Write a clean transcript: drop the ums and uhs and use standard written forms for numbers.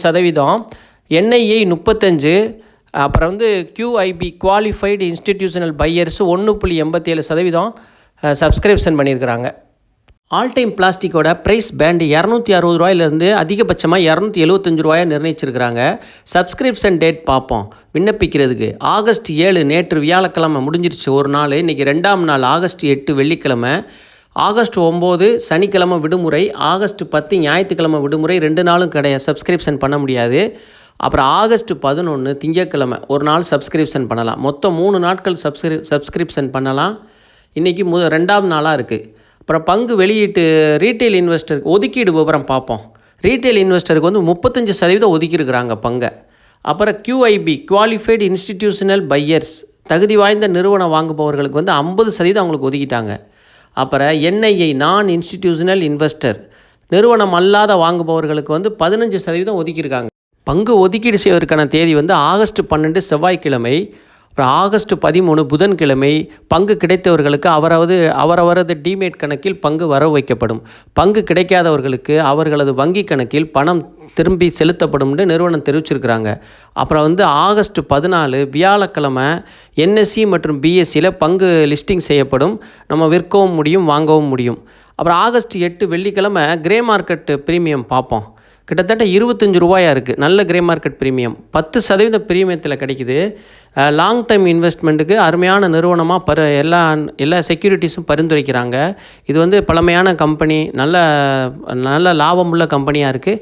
சதவீதம், என்ஐஏ 35, அப்புறம் வந்து QIB qualified institutional buyers 1.87% subscription பண்ணியிருக்கிறாங்க. ஆல் டைம் பிளாஸ்டிக்கோட ப்ரைஸ் பேண்ட் ₹260 அதிகபட்சமாக ₹275 நிர்ணயிச்சிருக்கிறாங்க. சப்ஸ்கிரிப்ஷன் டேட் பார்ப்போம். விண்ணப்பிக்கிறதுக்கு ஆகஸ்ட் 7 நேற்று வியாழக்கிழமை முடிஞ்சிருச்சு ஒரு நாள். இன்றைக்கி 2ஆம் நாள் ஆகஸ்ட் 8 வெள்ளிக்கிழமை, ஆகஸ்ட் 9 சனிக்கிழமை விடுமுறை, ஆகஸ்ட் 10 ஞாயிற்றுக்கிழமை விடுமுறை. 2 நாளும் கிடையாது, சப்ஸ்கிரிப்ஷன் பண்ண முடியாது. அப்புறம் ஆகஸ்ட் 11 திங்கட்கிழமை ஒரு நாள் சப்ஸ்கிரிப்ஷன் பண்ணலாம். மொத்தம் 3 நாட்கள் சப்ஸ்கிரிப்ஷன் பண்ணலாம். இன்றைக்கி 2ஆம் நாளாக இருக்குது. அப்புறம் பங்கு வெளியீட்டு ரீட்டைல் இன்வெஸ்டருக்கு ஒதுக்கீடு விவரம் பார்ப்போம். ரீட்டைல் இன்வெஸ்டருக்கு வந்து 35% ஒதுக்கியிருக்கிறாங்க பங்கை. அப்புறம் QIB குவாலிஃபைடு இன்ஸ்டிடியூஷனல் பையர்ஸ் தகுதி வாய்ந்த நிறுவனம் வாங்குபவர்களுக்கு வந்து 50% அவங்களுக்கு ஒதுக்கிட்டாங்க. அப்புறம் NII நான் இன்ஸ்டிடியூஷனல் இன்வெஸ்டர் நிறுவனம் அல்லாத வாங்குபவர்களுக்கு வந்து 15% ஒதுக்கியிருக்காங்க. பங்கு ஒதுக்கீடு செய்வதற்கான தேதி வந்து ஆகஸ்ட் 12 செவ்வாய்க்கிழமை, அப்புறம் ஆகஸ்ட் 13 புதன்கிழமை. பங்கு கிடைத்தவர்களுக்கு அவரவரது டிமேட் கணக்கில் பங்கு வரவு வைக்கப்படும். பங்கு கிடைக்காதவர்களுக்கு அவர்களது வங்கி கணக்கில் பணம் திரும்பி செலுத்தப்படும்னு நிறுவனம் தெரிவிச்சிருக்கிறாங்க. அப்புறம் வந்து ஆகஸ்ட் 14 வியாழக்கிழமை NSE மற்றும் BSEயில் பங்கு லிஸ்டிங் செய்யப்படும். நம்ம விற்கவும் முடியும், வாங்கவும் முடியும். அப்புறம் ஆகஸ்ட் 8 வெள்ளிக்கிழமை கிரே மார்க்கெட் ப்ரீமியம் பார்ப்போம். கிட்டத்தட்ட ₹25 இருக்குது. நல்ல கிரே மார்க்கெட் ப்ரீமியம் 10% ப்ரீமியத்தில் கிடைக்குது. லாங் டைம் இன்வெஸ்ட்மெண்ட்டுக்கு அருமையான நிறுவனமாக எல்லா செக்யூரிட்டிஸும் பரிந்துரைக்கிறாங்க. இது வந்து பழமையான கம்பெனி, நல்ல லாபமுள்ள கம்பெனியாக இருக்குது.